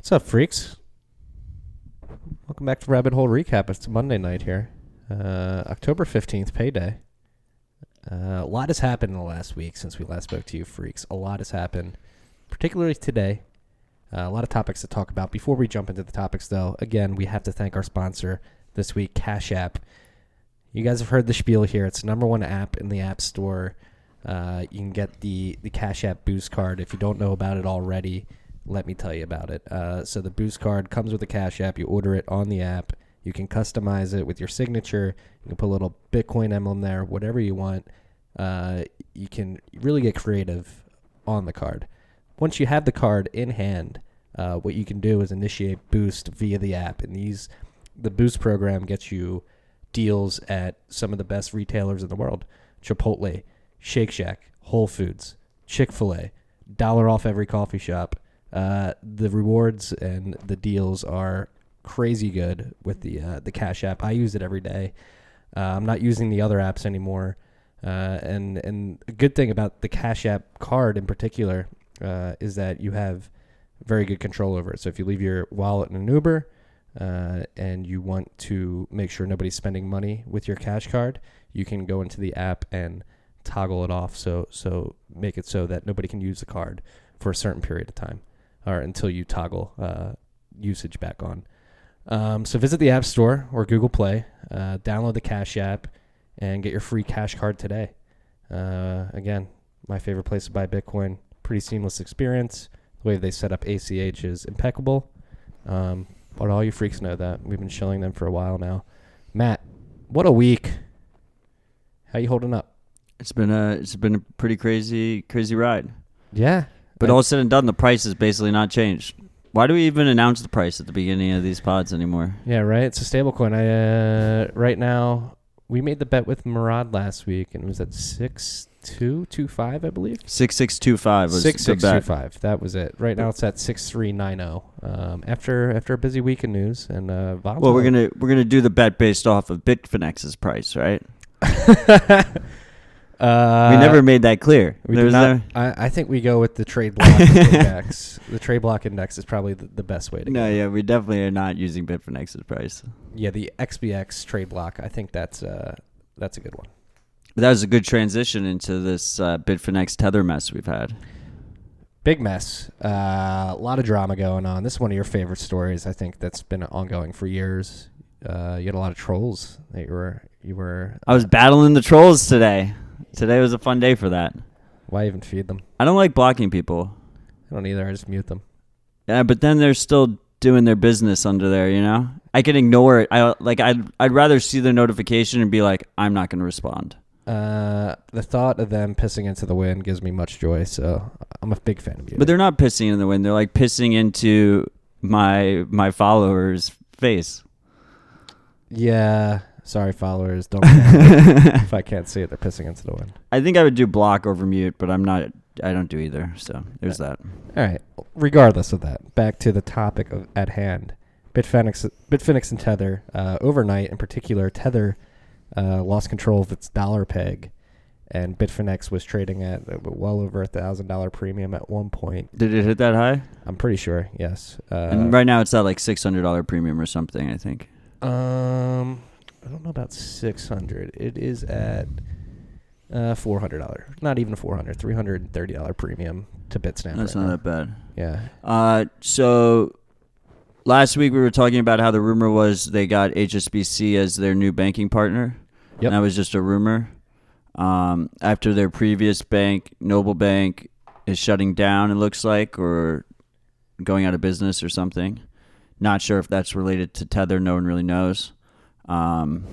What's up, freaks? Welcome back to Rabbit Hole Recap. It's Monday night here. October 15th, payday. A lot has happened in the last week since we last spoke to you, freaks. A lot has happened, particularly today. A lot of topics to talk about. Before we jump into the topics, though, again, we have to thank our sponsor this week, Cash App. You guys have heard the spiel here. It's the number one app in the App Store. You can get the Cash App Boost Card. If you don't know about it already, let me tell you about it. So the Boost Card comes with the Cash App. You order it on the app. You can customize it with your signature. You can put a little Bitcoin emblem there, whatever you want. You can really get creative on the card. Once you have the card in hand, what you can do is initiate Boost via the app. And the Boost program gets you deals at some of the best retailers in the world. Chipotle, Shake Shack, Whole Foods, Chick-fil-A, $1 off every coffee shop. The rewards and the deals are crazy good with the Cash App. I use it every day. I'm not using the other apps anymore. And a good thing about the Cash App card in particular is that you have very good control over it. So if you leave your wallet in an Uber and you want to make sure nobody's spending money with your cash card, you can go into the app and toggle it off. So make it so that nobody can use the card for a certain period of time or until you toggle usage back on. So visit the App Store or Google Play, download the Cash App, and get your free cash card today. Again, my favorite place to buy Bitcoin. Pretty seamless experience. The way they set up ACH is impeccable. But all you freaks know that. We've been shilling them for a while now. Matt, what a week. How you holding up? It's been a pretty crazy ride. Yeah. But all said and done, the price has basically not changed. Why do we even announce the price at the beginning of these pods anymore? Yeah, right. It's a stable coin. Right now, we made the bet with Murad last week, and it was at 6225, I believe. 6625 was 6625. That was it. Right now, it's at 6390. After a busy week of news and volatile. Well, we're gonna do the bet based off of Bitfinex's price, right? We never made that clear. I think we go with the trade block index. The trade block index is probably the best way to go. No, yeah, we definitely are not using Bitfinex's price. Yeah, the XBX trade block. I think that's a good one. But that was a good transition into this Bitfinex tether mess we've had. Big mess. A lot of drama going on. This is one of your favorite stories. I think that's been ongoing for years. You had a lot of trolls that you were. I was battling the trolls today. Today was a fun day for that. Why even feed them? I don't like blocking people. I don't either. I just mute them. Yeah, but then they're still doing their business under there, you know? I can ignore it. I'd rather see the notification and be like, I'm not going to respond. The thought of them pissing into the wind gives me much joy, so I'm a big fan of you. But they're not pissing in the wind. They're like pissing into my followers' face. Yeah. Sorry, followers. Don't if I can't see it, they're pissing into the wind. I think I would do block over mute, but I don't do either. So there's that. All right. Regardless of that, back to the topic at hand. Bitfinex and Tether. Overnight, in particular, Tether lost control of its dollar peg, and Bitfinex was trading at well over $1,000 premium at one point. Did it hit that high? I'm pretty sure. Yes. And right now it's at like $600 premium or something, I think. I don't know about 600. It is at $400. Not even $400. $330 premium to Bitstamp. That's right not now. that bad. Yeah. So last week we were talking about how the rumor was they got HSBC as their new banking partner. Yep. And that was just a rumor. After their previous bank, Noble Bank, is shutting down, it looks like, or going out of business or something. Not sure if that's related to Tether. No one really knows. And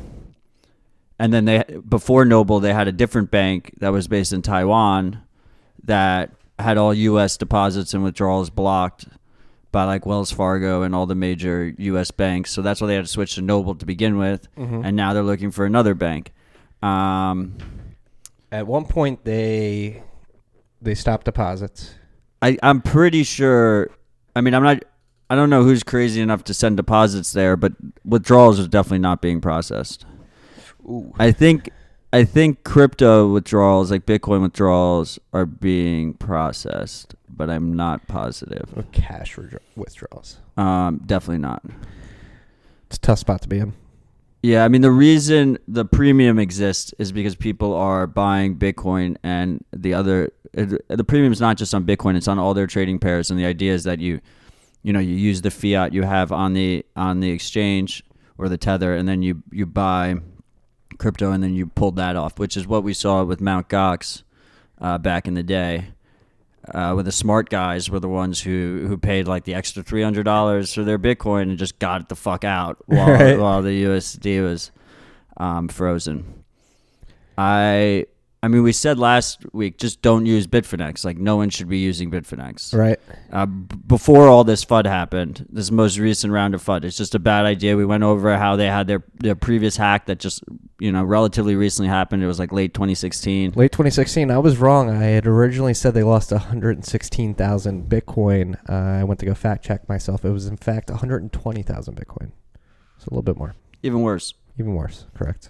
then before Noble, they had a different bank that was based in Taiwan that had all U.S. deposits and withdrawals blocked by like Wells Fargo and all the major U.S. banks. So that's why they had to switch to Noble to begin with. Mm-hmm. And now they're looking for another bank. At one point, they stopped deposits. I'm pretty sure. I mean, I don't know who's crazy enough to send deposits there, but withdrawals are definitely not being processed. Ooh. I think I think crypto withdrawals, like Bitcoin withdrawals, are being processed, but I'm not positive. Or cash withdrawals. Definitely not. It's a tough spot to be in. Yeah, I mean, the reason the premium exists is because people are buying Bitcoin, and the premium is not just on Bitcoin; it's on all their trading pairs. And the idea is that you use the fiat you have on the exchange or the tether, and then you buy crypto, and then you pull that off, which is what we saw with Mt. Gox back in the day. Where the smart guys were the ones who paid like the extra $300 for their Bitcoin and just got it the fuck out while the USD was frozen. I mean, we said last week, just don't use Bitfinex. Like, no one should be using Bitfinex. Right. Before all this FUD happened, this most recent round of FUD, it's just a bad idea. We went over how they had their previous hack that just, relatively recently happened. It was like late 2016. Late 2016. I was wrong. I had originally said they lost 116,000 Bitcoin. I went to go fact check myself. It was, in fact, 120,000 Bitcoin. So a little bit more. Even worse. Even worse. Correct.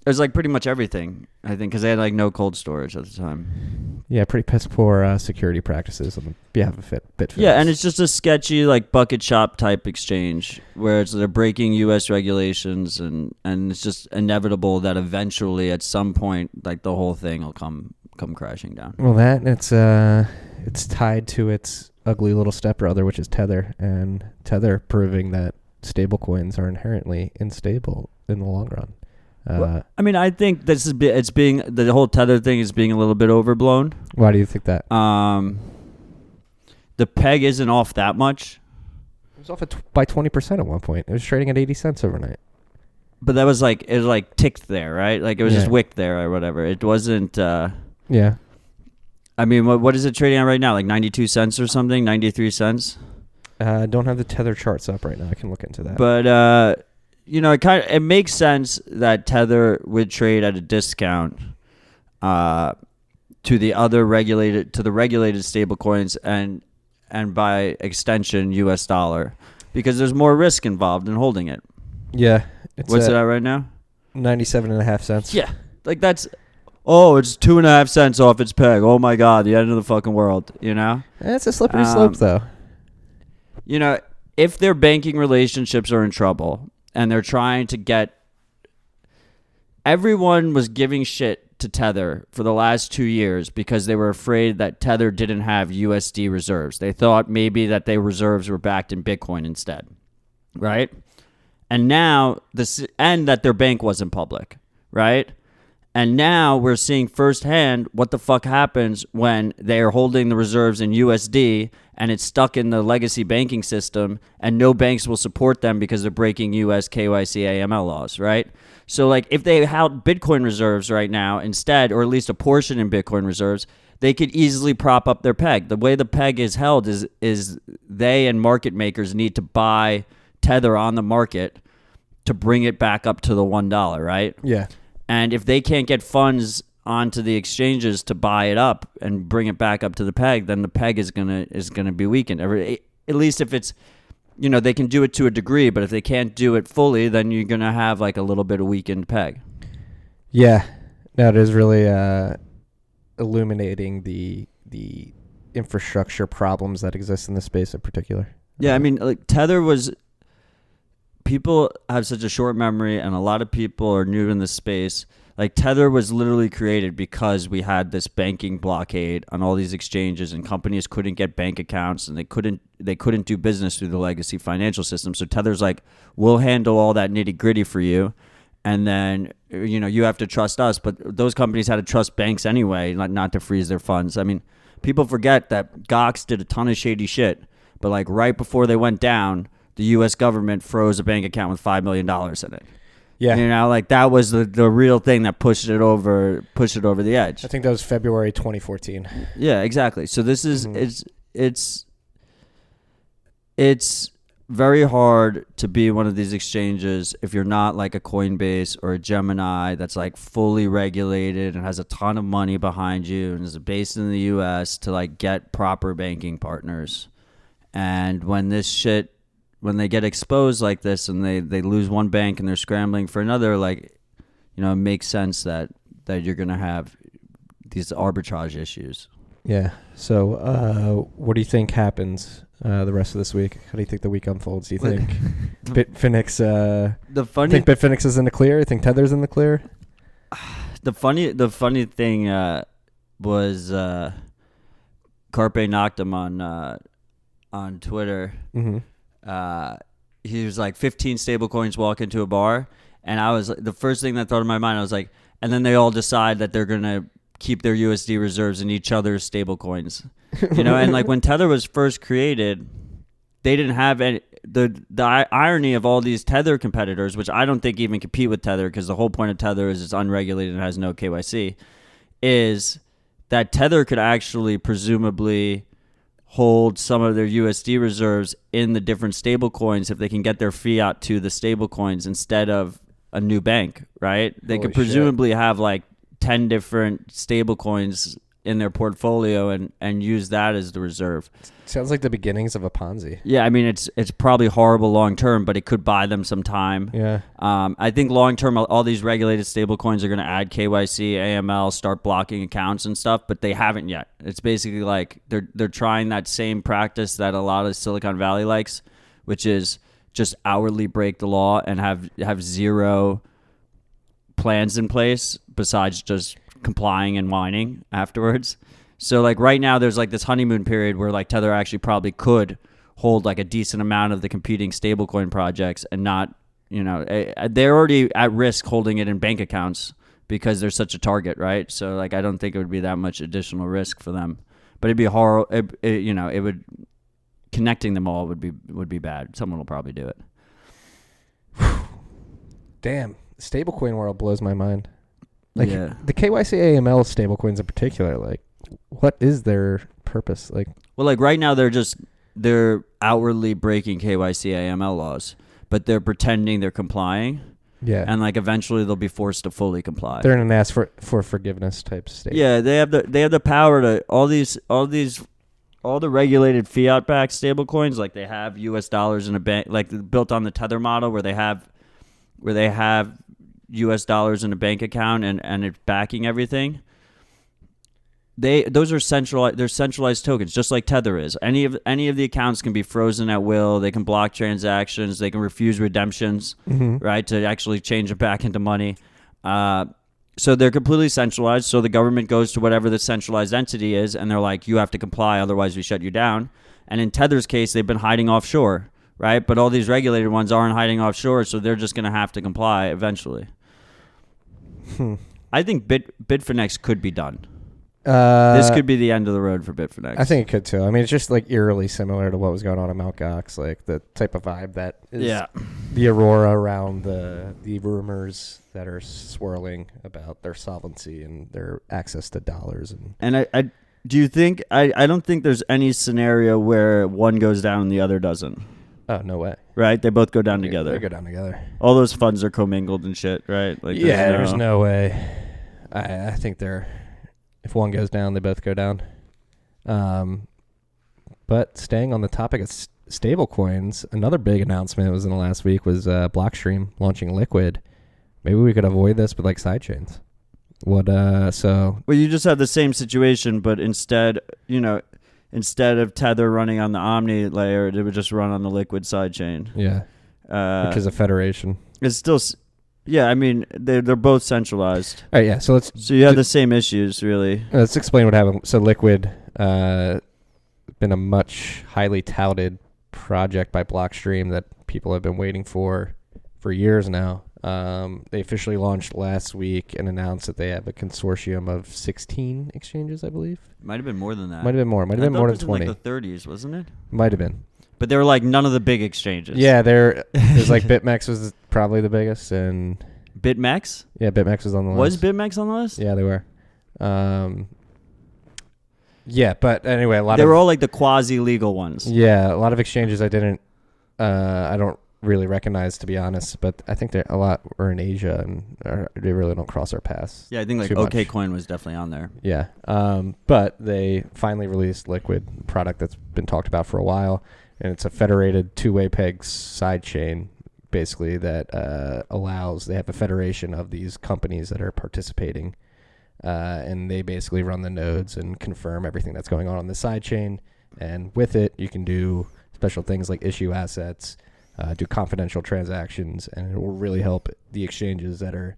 It was like pretty much everything, I think, because they had like no cold storage at the time. Yeah, pretty piss poor security practices on behalf of Bitfinex. Yeah, and it's just a sketchy like bucket shop type exchange where they're breaking U.S. regulations, and it's just inevitable that eventually at some point like the whole thing will come crashing down. Well, that it's tied to its ugly little stepbrother, which is Tether, and Tether proving that stablecoins are inherently unstable in the long run. Well, I mean, I think the whole Tether thing is being a little bit overblown. Why do you think that? The peg isn't off that much. It was off by 20% at one point. It was trading at 80 cents overnight. But that was like, it like ticked there, right? Like it was just wicked there or whatever. It wasn't. Yeah. I mean, what is it trading at right now? Like 92 cents or something? 93 cents? I don't have the Tether charts up right now. I can look into that. But it makes sense that Tether would trade at a discount to the regulated stable coins and by extension US dollar, because there's more risk involved in holding it. Yeah. What's it at right now? 97.5 cents. Yeah. Like it's 2.5 cents off its peg. Oh my God, the end of the fucking world, It's a slippery slope though. If their banking relationships are in trouble, and they're trying to get... Everyone was giving shit to Tether for the last 2 years because they were afraid that Tether didn't have USD reserves. They thought maybe that their reserves were backed in Bitcoin instead, right? And now, and that their bank wasn't public, right? And now we're seeing firsthand what the fuck happens when they are holding the reserves in USD and it's stuck in the legacy banking system, and no banks will support them because they're breaking US KYC AML laws, right? So like if they held Bitcoin reserves right now instead, or at least a portion in Bitcoin reserves, they could easily prop up their peg. The way the peg is held is they and market makers need to buy Tether on the market to bring it back up to the $1, right? Yeah. And if they can't get funds onto the exchanges to buy it up and bring it back up to the peg, then the peg is gonna be weakened. At least if it's, they can do it to a degree, but if they can't do it fully, then you're gonna have like a little bit of weakened peg. Yeah, no, it is really illuminating the infrastructure problems that exist in this space in particular. Yeah, I mean, like Tether was. People have such a short memory, and a lot of people are new in this space. Like Tether was literally created because we had this banking blockade on all these exchanges, and companies couldn't get bank accounts, and they couldn't do business through the legacy financial system. So Tether's like, we'll handle all that nitty gritty for you, and then you have to trust us. But those companies had to trust banks anyway, not to freeze their funds. I mean, people forget that Gox did a ton of shady shit, but like right before they went down, the U.S. government froze a bank account with $5 million in it. Yeah, like that was the real thing that pushed it over the edge. I think that was February 2014. Yeah, exactly. So this is it's very hard to be one of these exchanges if you're not like a Coinbase or a Gemini that's like fully regulated and has a ton of money behind you and is based in the U.S. to like get proper banking partners. And when they get exposed like this and they lose one bank and they're scrambling for another, like, it makes sense that you're going to have these arbitrage issues. Yeah. So, what do you think happens the rest of this week? How do you think the week unfolds? Do you think Bitfinex? The funny think Bitfinex is in the clear? You think Tether's in the clear? The funny thing was Carpe knocked him on Twitter. Mm-hmm. He was like 15 stable coins walk into a bar, and I was the first thing that thought in my mind, I was like, and then they all decide that they're gonna keep their USD reserves in each other's stable coins. And like when Tether was first created, they didn't have any. The irony of all these Tether competitors, which I don't think even compete with Tether, because the whole point of Tether is it's unregulated and has no KYC, is that Tether could actually presumably hold some of their USD reserves in the different stable coins if they can get their fiat to the stable coins instead of a new bank, right? They Holy could presumably have like 10 different stable coins in their portfolio and use that as the reserve. Sounds like the beginnings of a Ponzi. Yeah, I mean it's probably horrible long term, but it could buy them some time. Yeah. I think long term, all these regulated stable coins are going to add KYC, AML, start blocking accounts and stuff, but they haven't yet. It's basically like they're trying that same practice that a lot of Silicon Valley likes, which is just hourly break the law and have zero plans in place besides just complying and whining afterwards. So like right now there's like this honeymoon period where like Tether actually probably could hold like a decent amount of the competing stablecoin projects and not, they're already at risk holding it in bank accounts because they're such a target, right? So like I don't think it would be that much additional risk for them, but it'd be horrible. It would, connecting them all would be bad. Someone will probably do it. Damn, stablecoin world blows my mind. Like yeah. the KYC AML stablecoins in particular, like what is their purpose? Like, well, like right now they're outwardly breaking KYC AML laws, but they're pretending they're complying. yeah, And like eventually they'll be forced to fully comply. they're in an ask for forgiveness type state. Yeah, they have the power to all the regulated fiat backed stable coins, like they have US dollars in a bank, like built on the Tether model where they have US dollars in a bank account and it's backing everything. Those are centralized. They're centralized tokens, just like Tether is. Any of the accounts can be frozen at will. They can block transactions. They can refuse redemptions, right, to actually change it back into money. So they're completely centralized. So the government goes to whatever the centralized entity is, and they're like, you have to comply, otherwise we shut you down. And in Tether's case, they've been hiding offshore, right? But all these regulated ones aren't hiding offshore, so they're just going to have to comply eventually. I think Bitfinex could be done. This could be the end of the road for Bitfinex. I think it could too. I mean, it's just like eerily similar to what was going on at Mt. Gox, like the type of vibe that is the aurora around the rumors that are swirling about their solvency and their access to dollars. And I do you think I don't think there's any scenario where one goes down and the other doesn't. Oh, no way. Right? They both go down together. They go down together. All those funds are commingled and shit, right? Like there's no way. I think if one goes down, they both go down. But staying on the topic of stable coins, another big announcement was in the last week was Blockstream launching Liquid. Maybe we could avoid this with like sidechains. Well, you just have the same situation, but instead of Tether running on the Omni layer, it would just run on the Liquid sidechain. Yeah. Because of Federation. It's still, yeah. I mean, they're both centralized. All right. Yeah. So you have the same issues, really. Let's explain what happened. So Liquid, been a much highly touted project by Blockstream that people have been waiting for years now. They officially launched last week and announced that they have a consortium of 16 exchanges, I believe. Might have been more than that. Might have been more. Might have been more than 20. In like the 30s, wasn't it? Might have been. But they were like none of the big exchanges. Yeah, there's like BitMEX was probably the biggest, and BitMEX. Yeah, BitMEX was on the list. Was BitMEX on the list? Yeah, they were. Yeah, but anyway, they were all like the quasi-legal ones. Yeah, a lot of exchanges I don't really recognize, to be honest, but I think a lot were in Asia and they really don't cross our paths. Yeah, I think like OKCoin was definitely on there. Yeah, but they finally released Liquid, product that's been talked about for a while, and it's a federated two-way peg sidechain basically that allows. They have a federation of these companies that are participating, and they basically run the nodes and confirm everything that's going on the side chain. And with it, you can do special things like issue assets, do confidential transactions, and it will really help the exchanges that are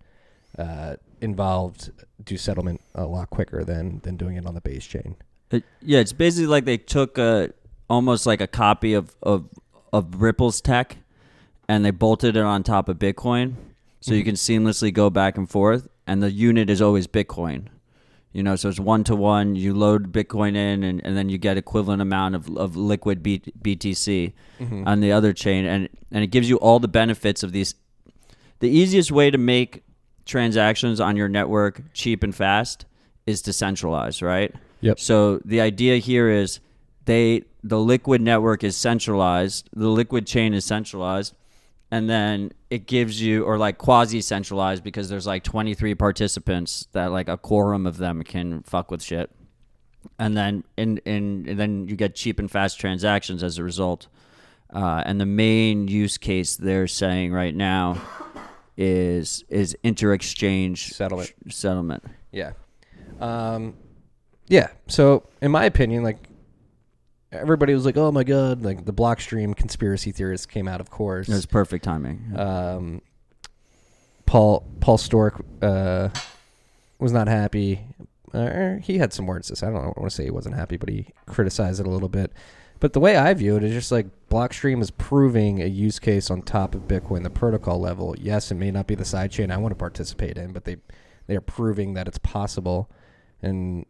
involved do settlement a lot quicker than doing it on the base chain. It's basically like they took almost like a copy of Ripple's tech, and they bolted it on top of Bitcoin, so you can seamlessly go back and forth, and the unit is always Bitcoin. So it's 1-to-1. You load Bitcoin in, and then you get equivalent amount of liquid BTC on the other chain, and it gives you all the benefits of these. The easiest way to make transactions on your network cheap and fast is to centralize, right? Yep. So the idea here is the liquid network is centralized, the liquid chain is centralized, and then it gives you, or like quasi-centralized, because there's like 23 participants that like a quorum of them can fuck with shit, and then and then you get cheap and fast transactions as a result. And the main use case they're saying right now is inter-exchange settlement. Yeah. Yeah. So in my opinion, like, everybody was like, "Oh my god!" Like the Blockstream conspiracy theorists came out, of course. It was perfect timing. Paul Stork was not happy. He had some words to say. I don't want to say he wasn't happy, but he criticized it a little bit. But the way I view it is just like Blockstream is proving a use case on top of Bitcoin, the protocol level. Yes, it may not be the sidechain I want to participate in, but they are proving that it's possible, and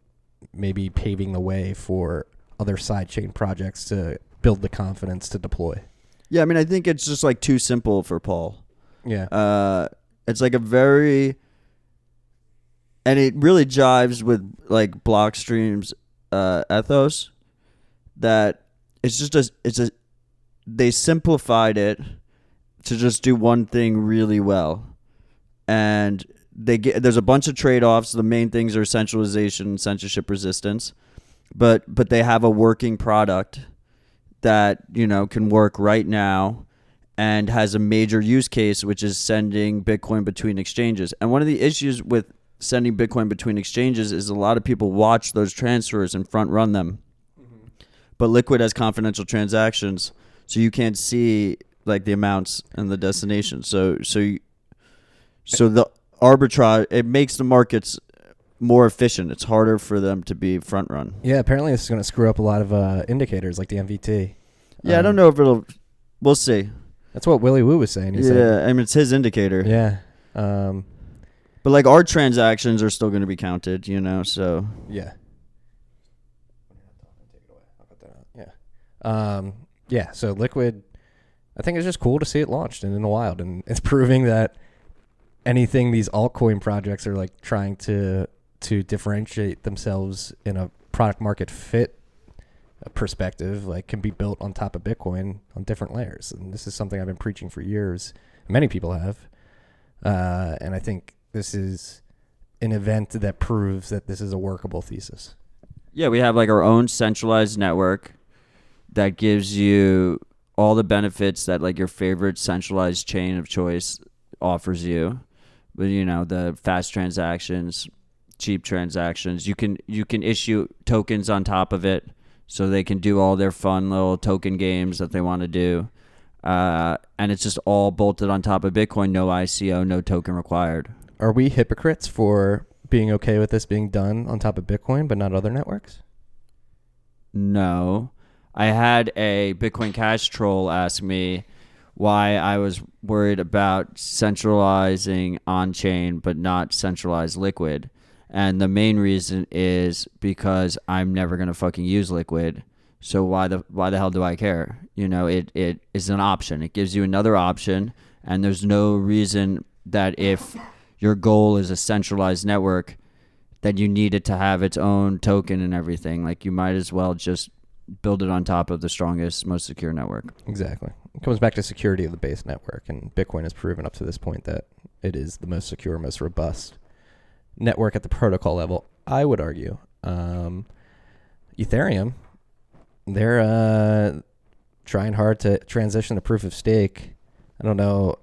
maybe paving the way for other sidechain projects to build the confidence to deploy. Yeah, I mean, I think it's just like too simple for Paul. Yeah. It's like and it really jives with like Blockstream's ethos, that they simplified it to just do one thing really well, and there's a bunch of trade-offs. The main things are centralization and censorship resistance, but they have a working product that can work right now and has a major use case, which is sending Bitcoin between exchanges. And one of the issues with sending Bitcoin between exchanges is a lot of people watch those transfers and front run them. But Liquid has confidential transactions, so you can't see like the amounts and the destination. So the arbitrage, it makes the markets more efficient. It's harder for them to be front run. Yeah, apparently this is going to screw up a lot of indicators like the MVT. Yeah, I don't know if we'll see. That's what Willy Woo was saying. He said, I mean, it's his indicator. Yeah. But like our transactions are still going to be counted, so. Yeah. Yeah, so Liquid, I think it's just cool to see it launched and in the wild, and it's proving that anything these altcoin projects are like trying to differentiate themselves in a product market fit perspective, like, can be built on top of Bitcoin on different layers. And this is something I've been preaching for years. Many people have. And I think this is an event that proves that this is a workable thesis. Yeah, we have like our own centralized network that gives you all the benefits that like your favorite centralized chain of choice offers you. But the fast transactions, cheap transactions, you can issue tokens on top of it, so they can do all their fun little token games that they want to do. And it's just all bolted on top of Bitcoin, no ICO, no token required. Are we hypocrites for being okay with this being done on top of Bitcoin but not other networks? No. I had a Bitcoin Cash troll ask me why I was worried about centralizing on-chain but not centralized Liquid. And the main reason is because I'm never going to fucking use Liquid. So why the hell do I care? It is an option. It gives you another option, and there's no reason that if your goal is a centralized network that you need it to have its own token and everything. Like, you might as well just build it on top of the strongest, most secure network. Exactly. It comes back to security of the base network, and Bitcoin has proven up to this point that it is the most secure, most robust network at the protocol level, I would argue. Ethereum, they're trying hard to transition to proof of stake. I don't know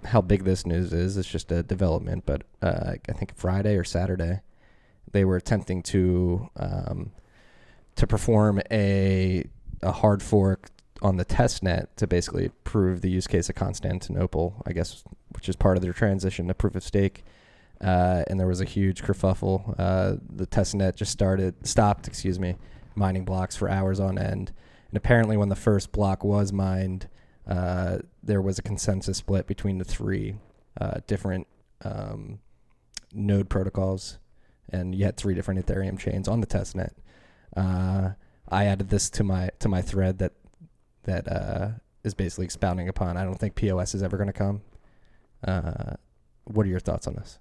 how big this news is. It's just a development, but I think Friday or Saturday, they were attempting to perform a hard fork on the testnet to basically prove the use case of Constantinople, I guess, which is part of their transition to proof of stake. And there was a huge kerfuffle. The testnet just stopped mining blocks for hours on end. And apparently when the first block was mined, there was a consensus split between the three different node protocols, and you had three different Ethereum chains on the testnet. I added this to my thread that is basically expounding upon, I don't think POS is ever going to come. What are your thoughts on this?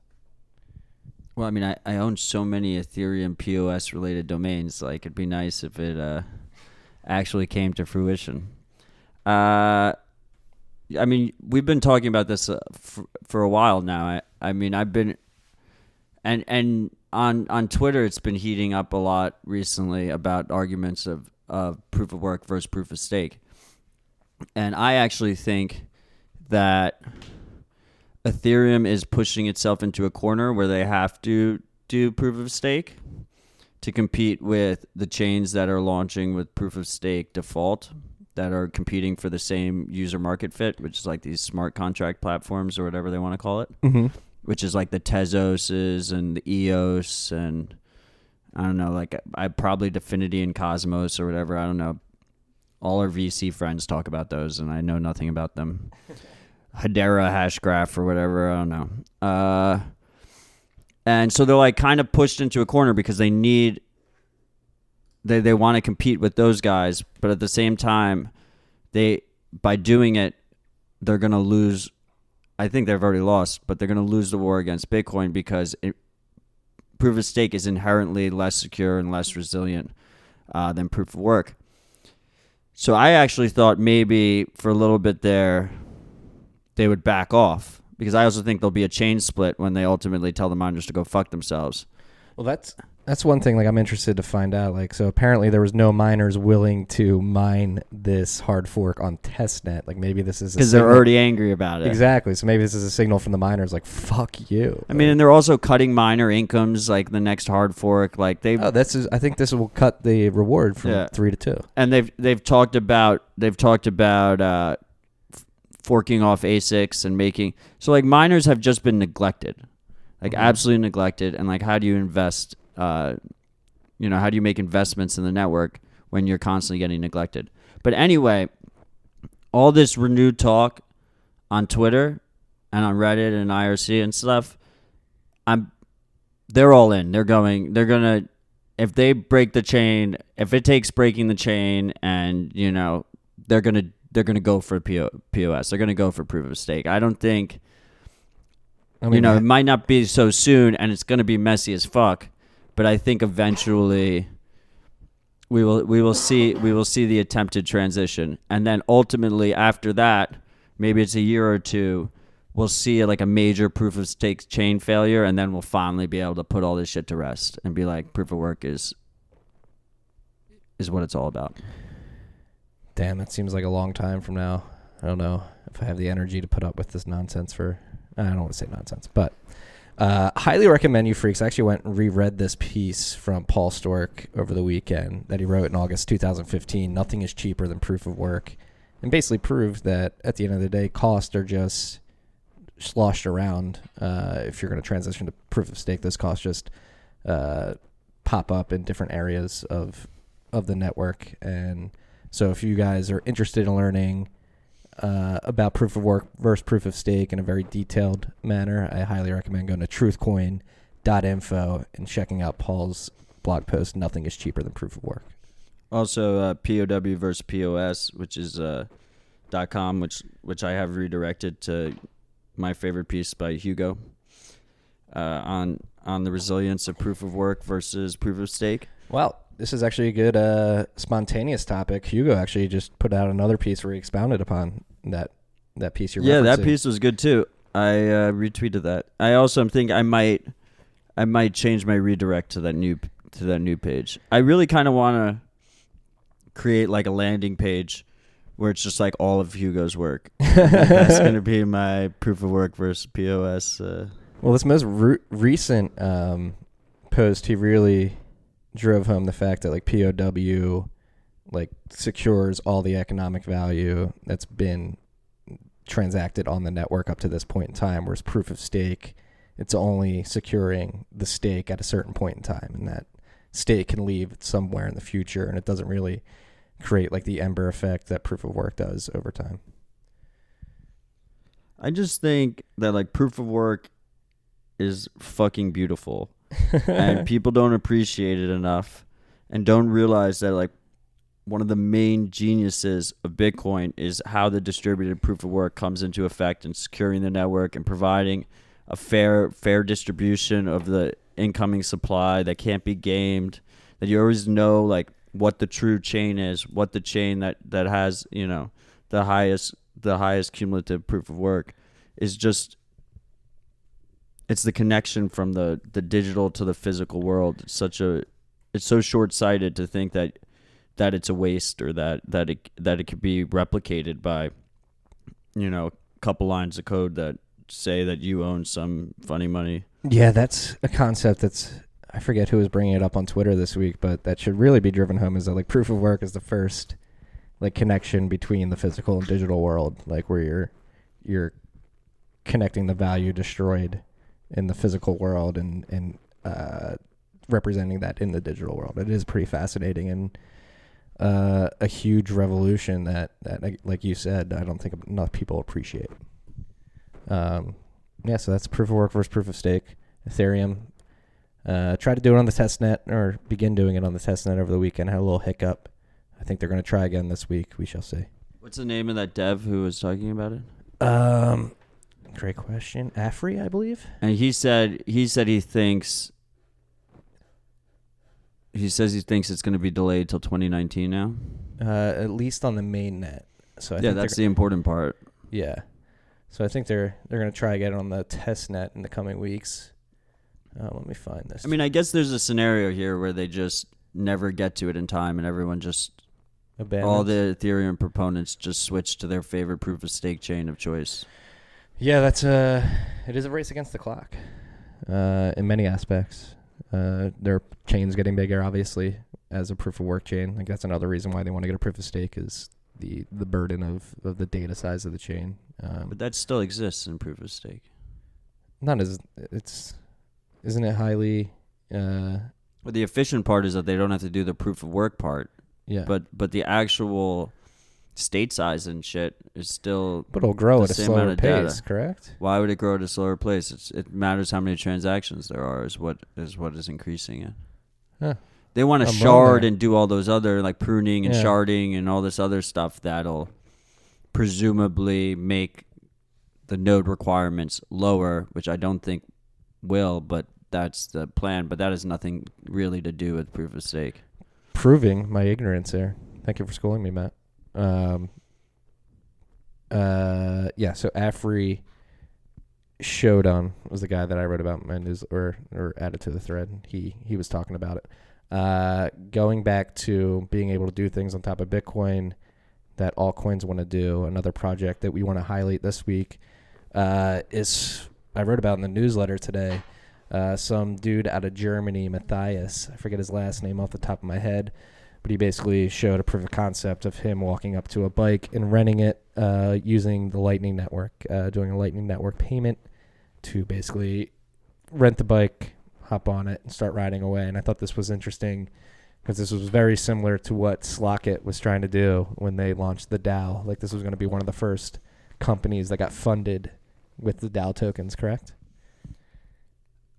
Well, I mean, I own so many Ethereum POS related domains. Like, it'd be nice if it actually came to fruition. I mean, we've been talking about this for a while now. I mean, I've been, and on Twitter, it's been heating up a lot recently about arguments of proof of work versus proof of stake. And I actually think that Ethereum is pushing itself into a corner where they have to do proof of stake to compete with the chains that are launching with proof of stake default, that are competing for the same user market fit, which is like these smart contract platforms or whatever they want to call it, which is like the Tezoses and the EOS and I don't know, like I probably Dfinity and Cosmos or whatever. I don't know. All our VC friends talk about those, and I know nothing about them. Hedera, Hashgraph, or whatever. I don't know. And so they're like kind of pushed into a corner because they need. They want to compete with those guys, but at the same time, by doing it, they're going to lose. I think they've already lost, but they're going to lose the war against Bitcoin because proof of stake is inherently less secure and less resilient than proof of work. So I actually thought maybe for a little bit there, they would back off because I also think there'll be a chain split when they ultimately tell the miners to go fuck themselves. Well, that's one thing. Like, I'm interested to find out. Like, so apparently there was no miners willing to mine this hard fork on testnet. Like, maybe this is because they're already angry about it. Exactly. So maybe this is a signal from the miners, like, fuck you. I mean, and they're also cutting miner incomes. Like the next hard fork, like they. Oh, I think this will cut the reward from 3 to 2. And they've talked about forking off ASICs and making so like miners have just been neglected, like absolutely neglected. And like, how do you invest? How do you make investments in the network when you're constantly getting neglected? But anyway, all this renewed talk on Twitter and on Reddit and IRC and stuff, they're all in. They're gonna, if they break the chain, if it takes breaking the chain, and they're gonna go for POS. They're gonna go for proof of stake. I don't think, it might not be so soon, and it's gonna be messy as fuck. But I think eventually we will see the attempted transition, and then ultimately after that, maybe it's a year or two, we'll see like a major proof of stake chain failure, and then we'll finally be able to put all this shit to rest and be like, proof of work is what it's all about. Damn, that seems like a long time from now. I don't know if I have the energy to put up with this nonsense I don't want to say nonsense, but. Highly recommend you freaks. I actually went and reread this piece from Paul Stork over the weekend that he wrote in August 2015. Nothing is cheaper than proof of work, and basically proved that at the end of the day, costs are just sloshed around. If you're going to transition to proof of stake, those costs just pop up in different areas of the network. And so if you guys are interested in learning about proof of work versus proof of stake in a very detailed manner, I highly recommend going to truthcoin.info and checking out Paul's blog post, Nothing is Cheaper Than Proof of Work. Also, POW versus POS, which is .com, which I have redirected to my favorite piece by Hugo on the resilience of proof of work versus proof of stake. Well, this is actually a good spontaneous topic. Hugo actually just put out another piece where he expounded upon that piece you're referencing. Yeah, that piece was good too. I retweeted that. I also am thinking I might change my redirect to that new page. I really kind of want to create like a landing page where it's just like all of Hugo's work. That's going to be my proof of work versus POS. Well, this most recent post, he really drove home the fact that like POW like secures all the economic value that's been transacted on the network up to this point in time, whereas proof of stake, it's only securing the stake at a certain point in time, and that stake can leave somewhere in the future, and it doesn't really create like the Ember effect that proof of work does over time. I just think that like proof of work is fucking beautiful and people don't appreciate it enough and don't realize that like one of the main geniuses of Bitcoin is how the distributed proof of work comes into effect in securing the network and providing a fair distribution of the incoming supply that can't be gamed, that you always know like what the true chain is, what the chain that has, you know, the highest cumulative proof of work is. Just it's the connection from the digital to the physical world. It's so short-sighted to think that it's a waste, or that it could be replicated by, you know, a couple lines of code that say that you own some funny money. Yeah, that's a concept that's, I forget who was bringing it up on Twitter this week, but that should really be driven home, is that like proof of work is the first like connection between the physical and digital world, like where you're connecting the value destroyed in the physical world and representing that in the digital world. It is pretty fascinating and a huge revolution that like you said, I don't think enough people appreciate. Yeah, so that's proof of work versus proof of stake. Ethereum tried to do it on the testnet, or begin doing it on the testnet over the weekend. Had a little hiccup. I think they're going to try again this week. We shall see. What's the name of that dev who was talking about it? Great question. Afri, I believe. And he said he thinks it's going to be delayed till 2019 now. At least on the main net. So I think that's the important part. Yeah. So I think they're going to try again on the test net in the coming weeks. Let me find this. I mean, I guess there's a scenario here where they just never get to it in time, and everyone just all the Ethereum proponents just switch to their favorite proof of stake chain of choice. Yeah, it is a race against the clock in many aspects. Their chain's getting bigger, obviously, as a proof of work chain. Like that's another reason why they want to get a proof of stake, is the burden of the data size of the chain. But that still exists in proof of stake. Not as isn't it highly? Well, the efficient part is that they don't have to do the proof of work part. Yeah. But the actual state size and shit is still. But it'll grow the at a same slower amount of pace, data. Correct? Why would it grow at a slower pace? It matters how many transactions there are is what is increasing it. Huh. They want to I'm shard wrong and do all those other like pruning and Yeah. sharding and all this other stuff that'll presumably make the node requirements lower, which I don't think will, but that's the plan. But that has nothing really to do with proof of stake. Proving my ignorance there. Thank you for schooling me, Matt. Yeah, so Afri Shodan was the guy that I wrote about in my news or added to the thread. He was talking about it. Going back to being able to do things on top of Bitcoin that altcoins want to do. Another project that we want to highlight this week is, I wrote about in the newsletter today, some dude out of Germany, Matthias. I forget his last name off the top of my head, but he basically showed a proof of concept of him walking up to a bike and renting it using the Lightning Network, doing a Lightning Network payment to basically rent the bike, hop on it, and start riding away. And I thought this was interesting because this was very similar to what Slockit was trying to do when they launched the DAO. Like this was going to be one of the first companies that got funded with the DAO tokens, correct?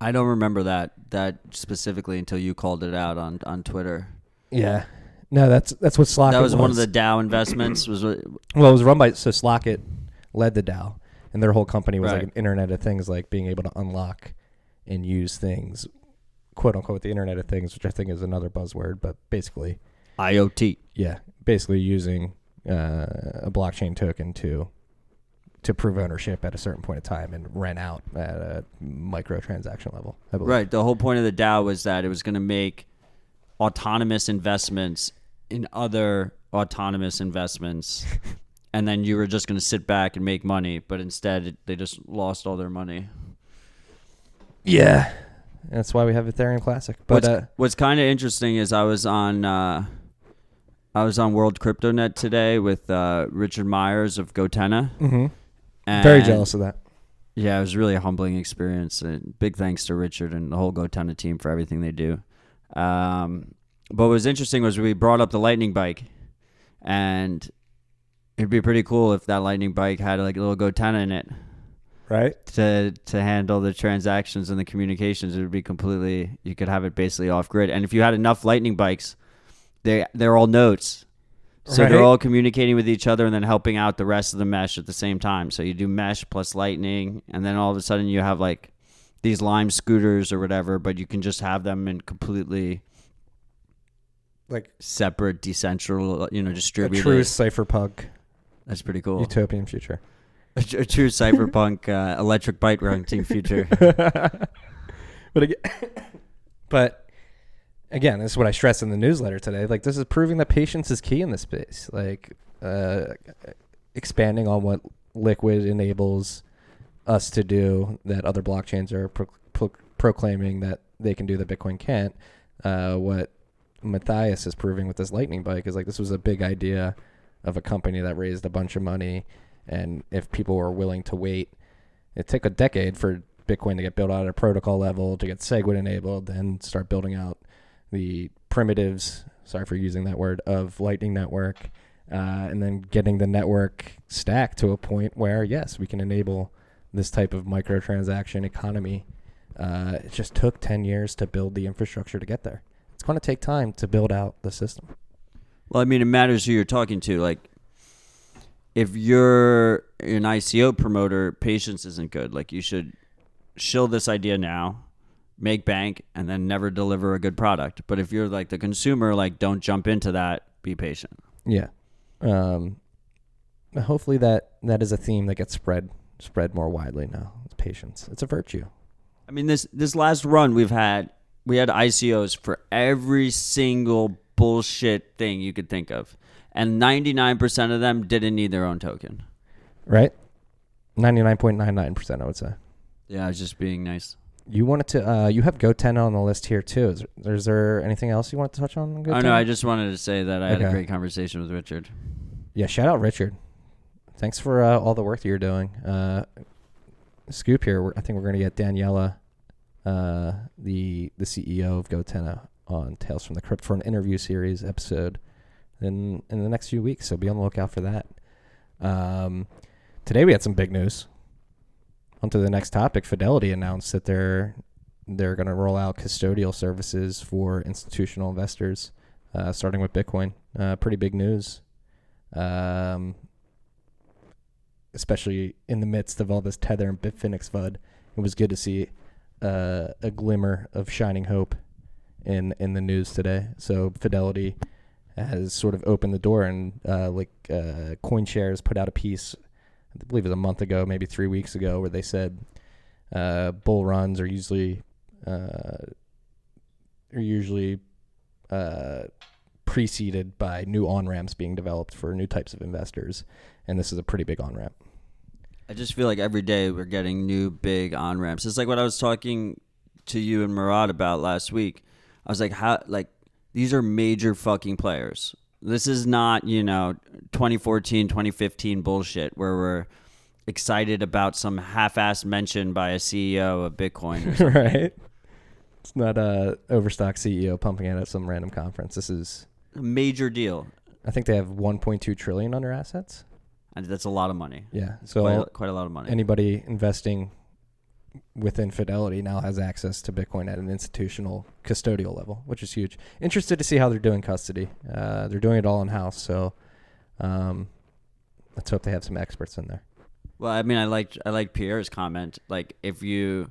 I don't remember that specifically until you called it out on Twitter. Yeah. No, that's what Slockit was. That was one of the DAO investments. Well, it was run by, so Slockit led the DAO, and their whole company was Right. like an Internet of Things, like being able to unlock and use things, quote unquote, the Internet of Things, which I think is another buzzword, but basically, IoT. yeah, basically using a blockchain token to prove ownership at a certain point in time and rent out at a microtransaction level. I believe. Right. The whole point of the DAO was that it was going to make autonomous investments in other autonomous investments, and then you were just going to sit back and make money, but instead they just lost all their money. Yeah. That's why we have Ethereum Classic. But what's kind of interesting is I was on World Crypto Net today with Richard Myers of Gotenna. mm-hmm. And Very jealous of that. Yeah, it was really a humbling experience. And big thanks to Richard and the whole Gotenna team for everything they do. But what was interesting was we brought up the Lightning bike, and it'd be pretty cool if that Lightning bike had like a little Gotenna in it, right? To handle the transactions and the communications. It would be completely, you could have it basically off grid. And if you had enough Lightning bikes, they're all nodes. So right? They're all communicating with each other and then helping out the rest of the mesh at the same time. So you do mesh plus Lightning, and then all of a sudden you have like these Lime scooters or whatever, but you can just have them in completely like separate, decentral, distributed. A true cypherpunk. That's pretty cool. Utopian future. A true cyberpunk electric bike renting future. But again, this is what I stressed in the newsletter today. Like, this is proving that patience is key in this space. Like, expanding on what Liquid enables us to do that other blockchains are proclaiming that they can do that Bitcoin can't. What Matthias is proving with this Lightning bike is like, this was a big idea of a company that raised a bunch of money. And if people were willing to wait, it took a decade for Bitcoin to get built out at a protocol level, to get SegWit enabled, and start building out the primitives, sorry for using that word, of Lightning Network, and then getting the network stacked to a point where, yes, we can enable this type of microtransaction economy. It just took 10 years to build the infrastructure to get there. It's going to take time to build out the system. Well, I mean, it matters who you're talking to. Like, if you're an ICO promoter, patience isn't good. Like, you should shill this idea now, make bank, and then never deliver a good product. But if you're like the consumer, like, don't jump into that. Be patient. Yeah. Hopefully that is a theme that gets spread more widely now. It's patience. It's a virtue. I mean, this last run we had ICOs for every single bullshit thing you could think of. And 99% of them didn't need their own token. Right? 99.99%, I would say. Yeah, I was just being nice. You wanted to, you have Gotenna on the list here too. Is there anything else you want to touch on Gotenna? Oh, no, I just wanted to say that I had a great conversation with Richard. Yeah, shout out Richard. Thanks for all the work that you're doing. Scoop here, I think we're going to get Daniela, the CEO of Gotenna, on Tales from the Crypt for an interview series episode in the next few weeks, so be on the lookout for that. Today we had some big news. On to the next topic. Fidelity announced that they're going to roll out custodial services for institutional investors, starting with Bitcoin. Pretty big news, especially in the midst of all this Tether and Bitfinex FUD. It was good to see a glimmer of shining hope in the news today. So Fidelity has sort of opened the door, and CoinShares put out a piece, I believe it was a month ago, maybe 3 weeks ago, where they said bull runs are usually preceded by new on-ramps being developed for new types of investors, and this is a pretty big on-ramp. I just feel like every day we're getting new big on-ramps. It's like what I was talking to you and Murad about last week. I was like, these are major fucking players. This is not, 2014, 2015 bullshit where we're excited about some half-assed mention by a CEO of Bitcoin or something. Right? It's not a Overstock CEO pumping it at some random conference. This is a major deal. I think they have 1.2 trillion under assets. And that's a lot of money. Yeah. So quite a lot of money. Anybody investing within Fidelity now has access to Bitcoin at an institutional custodial level, which is huge. Interested to see how they're doing custody. They're doing it all in-house, so let's hope they have some experts in there. Well, I mean, I like Pierre's comment. Like, if you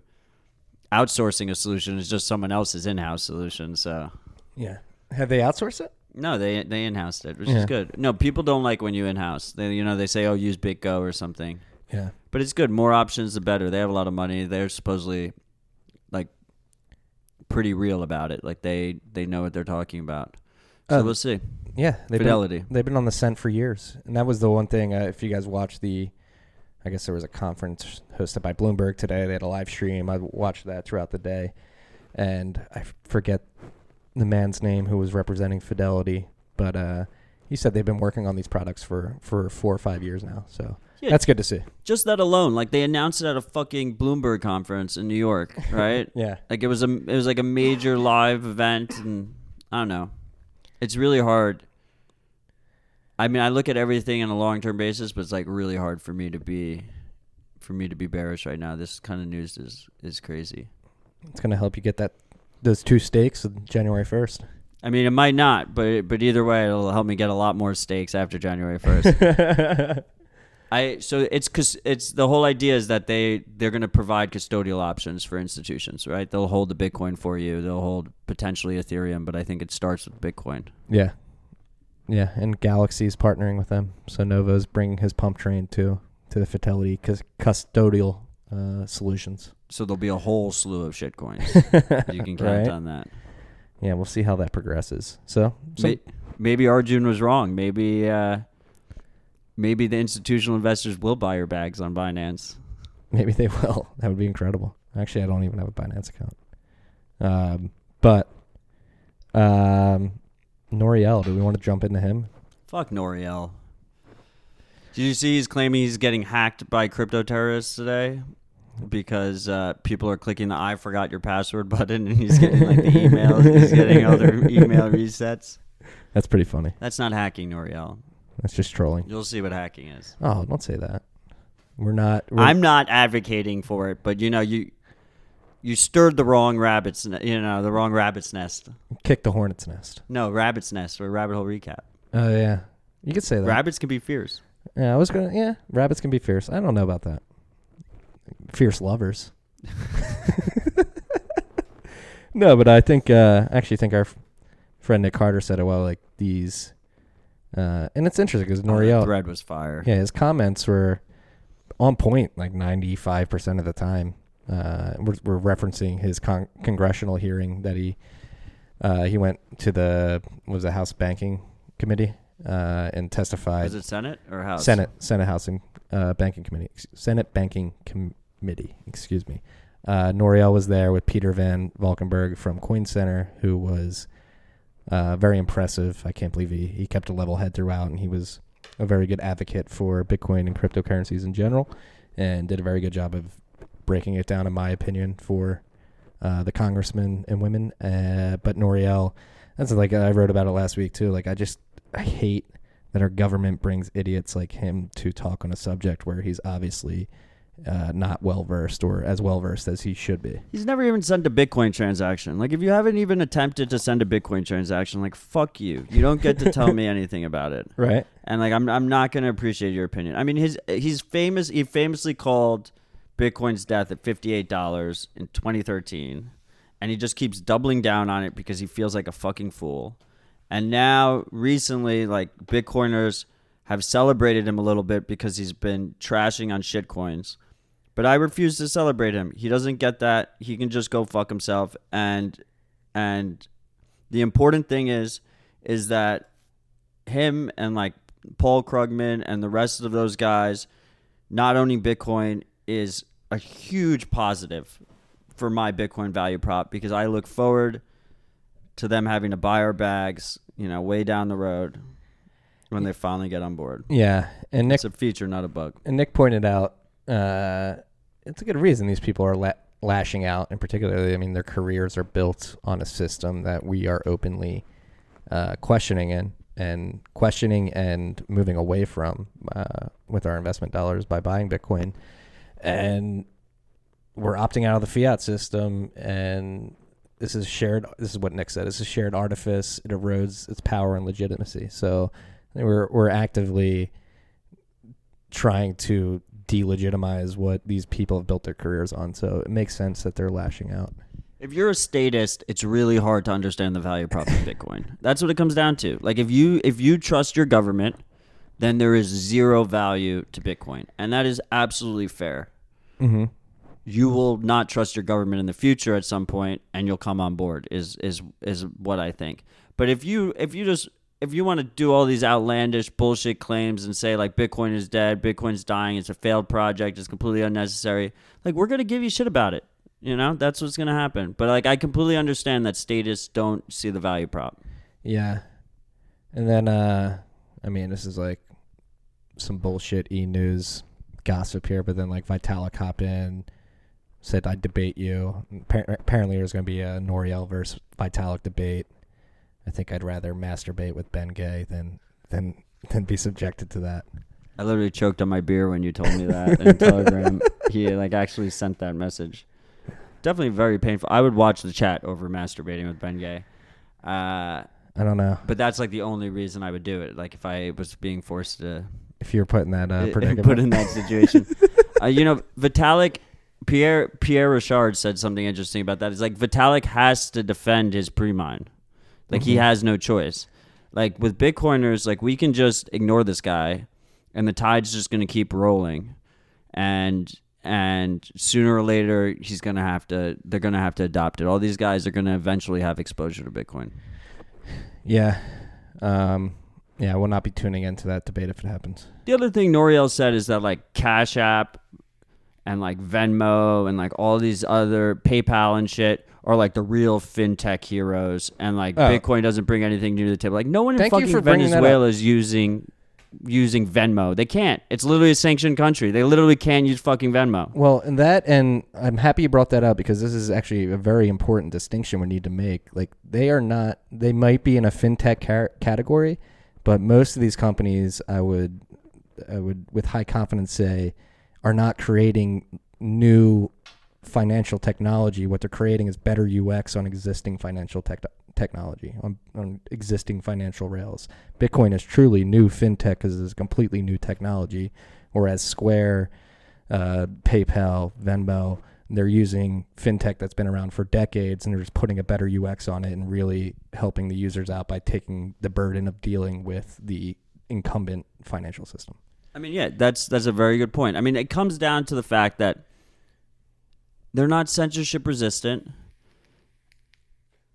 outsourcing a solution is just someone else's in-house solution, so. Yeah. Have they outsourced it? No, they in-housed it, which is good. No, people don't like when you in-house. They say, oh, use BitGo or something. Yeah. But it's good. More options, the better. They have a lot of money. They're supposedly, like, pretty real about it. Like, they know what they're talking about. So we'll see. Yeah, Fidelity. They've been on the scent for years, and that was the one thing. If you guys watched I guess there was a conference hosted by Bloomberg today. They had a live stream. I watched that throughout the day, and I forget the man's name who was representing Fidelity, but he said they've been working on these products for 4 or 5 years now. So Yeah. that's good to see. Just that alone, like they announced it at a fucking Bloomberg conference in New York, right? Yeah. Like it was like a major live event, and I don't know. It's really hard. I mean, I look at everything on a long-term basis, but it's like really hard for me to be bearish right now. This kind of news is crazy. It's going to help you get those 2 stakes on January 1st. I mean, it might not, but either way, it'll help me get a lot more stakes after January 1st. So it's the whole idea is that they're going to provide custodial options for institutions, right? They'll hold the Bitcoin for you. They'll hold potentially Ethereum, but I think it starts with Bitcoin. Yeah. Yeah, and Galaxy's partnering with them. So Novo's bringing his pump train to the Fidelity custodial solutions. So there'll be a whole slew of shitcoins. You can count Right? on that. Yeah, we'll see how that progresses. So Maybe Arjun was wrong. Maybe the institutional investors will buy your bags on Binance. maybe they will. That would be incredible. Actually, I don't even have a Binance account. But Noriel, do we want to jump into him? Fuck Noriel. Did you see he's claiming he's getting hacked by crypto terrorists today? Because people are clicking the "I forgot your password" button, and he's getting like the emails. He's getting other email resets. That's pretty funny. That's not hacking, Noriel. That's just trolling. You'll see what hacking is. Oh, don't say that. I'm not advocating for it, but you stirred the wrong rabbit's, the wrong rabbit's nest. Kick the hornet's nest. No, rabbit's nest or rabbit hole recap. Oh, yeah. You could say that. Rabbits can be fierce. Yeah, rabbits can be fierce. I don't know about that. Fierce lovers. No, but I think, actually think our friend Nick Carter said it well, like these, and it's interesting because The Noriel, thread was fire. yeah, his comments were on point like 95% of the time. We're referencing his congressional hearing that he went to the House Banking Committee and testified. Was it Senate or House? Senate House and Banking Committee. Senate Banking Committee, excuse me. Noriel was there with Peter Van Valkenburg from Coin Center, who was very impressive. I can't believe he kept a level head throughout, and he was a very good advocate for Bitcoin and cryptocurrencies in general, and did a very good job of breaking it down, in my opinion, for the congressmen and women. But Noriel, that's like I wrote about it last week too. Like I hate that our government brings idiots like him to talk on a subject where he's obviously not well-versed or as well-versed as he should be. He's never even sent a Bitcoin transaction. Like, if you haven't even attempted to send a Bitcoin transaction, like, fuck you. You don't get to tell me anything about it. Right. And, like, I'm not going to appreciate your opinion. I mean, he famously called Bitcoin's death at $58 in 2013, and he just keeps doubling down on it because he feels like a fucking fool. And now, recently, like, Bitcoiners have celebrated him a little bit because he's been trashing on shitcoins. But I refuse to celebrate him. He doesn't get that. He can just go fuck himself. And the important thing is that him and like Paul Krugman and the rest of those guys not owning Bitcoin is a huge positive for my Bitcoin value prop, because I look forward to them having to buy our bags, way down the road when they finally get on board. Yeah, and Nick, It's a feature, not a bug. and Nick pointed out it's a good reason these people are lashing out, and particularly, I mean, their careers are built on a system that we are openly questioning and moving away from with our investment dollars by buying Bitcoin. And we're opting out of the fiat system, and this is what Nick said, this is shared artifice. It erodes its power and legitimacy. So we're actively trying to delegitimize what these people have built their careers on. So it makes sense that they're lashing out. If you're a statist, it's really hard to understand the value prop of Bitcoin. That's what it comes down to. Like, if you trust your government, then there is zero value to Bitcoin, and that is absolutely fair. Mm-hmm. You will not trust your government in the future at some point, and you'll come on board. Is what I think. But if if you want to do all these outlandish bullshit claims and say like Bitcoin is dead, Bitcoin's dying, it's a failed project, it's completely unnecessary, like we're gonna give you shit about it. You know, that's what's gonna happen. But like I completely understand that statists don't see the value prop. Yeah. And then I mean, this is like some bullshit e-news gossip here, but then like Vitalik hopped in, said I'd debate you. Apparently there's going to be a Noriel versus Vitalik debate. I think I'd rather masturbate with Ben Gay than be subjected to that. I literally choked on my beer when you told me that in Telegram. He like actually sent that message. Definitely very painful. I would watch the chat over masturbating with Ben Gay. I don't know. But that's like the only reason I would do it. Like if I was being forced to... If you were put in that predicament. Put in that situation. You know, Vitalik... Pierre Richard said something interesting about that. It's like Vitalik has to defend his pre-mine. Like he has no choice. Like with Bitcoiners, like we can just ignore this guy and the tide's just going to keep rolling. And sooner or later they're going to have to adopt it. All these guys are going to eventually have exposure to Bitcoin. Yeah. I will not be tuning into that debate if it happens. The other thing Noriel said is that like Cash App and like Venmo and like all these other PayPal and shit are like the real fintech heroes, and like Bitcoin doesn't bring anything new to the table. Like no one in fucking Venezuela is using Venmo. They can't. It's literally a sanctioned country. They literally can't use fucking Venmo. Well, and I'm happy you brought that up because this is actually a very important distinction we need to make. Like they might be in a fintech category, but most of these companies I would with high confidence say are not creating new financial technology. What they're creating is better UX on existing financial technology, on existing financial rails. Bitcoin is truly new fintech because it's a completely new technology, whereas Square, PayPal, Venmo, they're using fintech that's been around for decades, and they're just putting a better UX on it and really helping the users out by taking the burden of dealing with the incumbent financial system. I mean, yeah, that's a very good point. I mean, it comes down to the fact that they're not censorship resistant,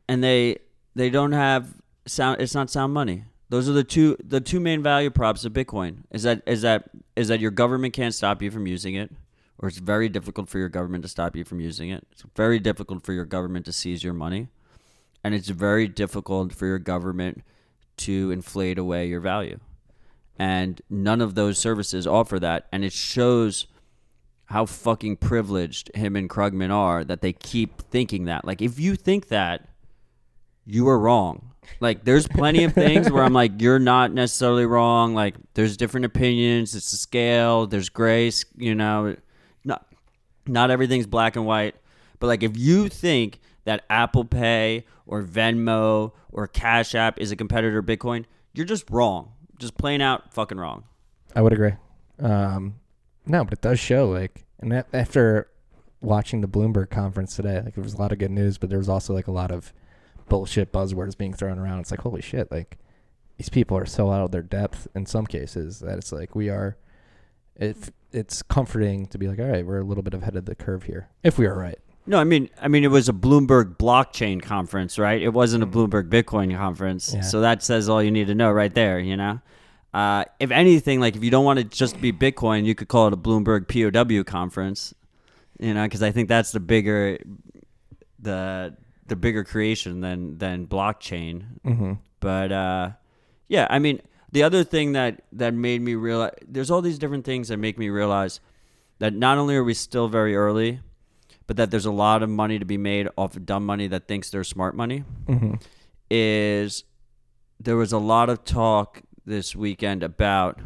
and they don't have sound. It's not sound money. Those are the two main value props of Bitcoin. Is that your government can't stop you from using it, or it's very difficult for your government to stop you from using it. It's very difficult for your government to seize your money, and it's very difficult for your government to inflate away your value. And none of those services offer that. And it shows how fucking privileged him and Krugman are that they keep thinking that. Like, if you think that, you are wrong. Like, there's plenty of things where I'm like, you're not necessarily wrong. Like, there's different opinions. It's a scale. There's grace, you know. Not everything's black and white. But, like, if you think that Apple Pay or Venmo or Cash App is a competitor to Bitcoin, you're just wrong. Just plain out fucking wrong. I would agree. No, but it does show, like, and after watching the Bloomberg conference today, like, there was a lot of good news, but there was also, like, a lot of bullshit buzzwords being thrown around. It's like, holy shit, like, these people are so out of their depth in some cases that it's like it's comforting to be like, all right, we're a little bit ahead of the curve here, if we are right. No, I mean, it was a Bloomberg blockchain conference, right? It wasn't a Bloomberg Bitcoin conference. Yeah. So that says all you need to know right there, you know? If anything, like if you don't want to just be Bitcoin, you could call it a Bloomberg POW conference, you know, because I think that's the bigger creation than blockchain. Mm-hmm. But yeah, I mean, the other thing that made me realize, there's all these different things that make me realize that not only are we still very early, but that there's a lot of money to be made off of dumb money that thinks they're smart money. Mm-hmm. Is there was a lot of talk this weekend about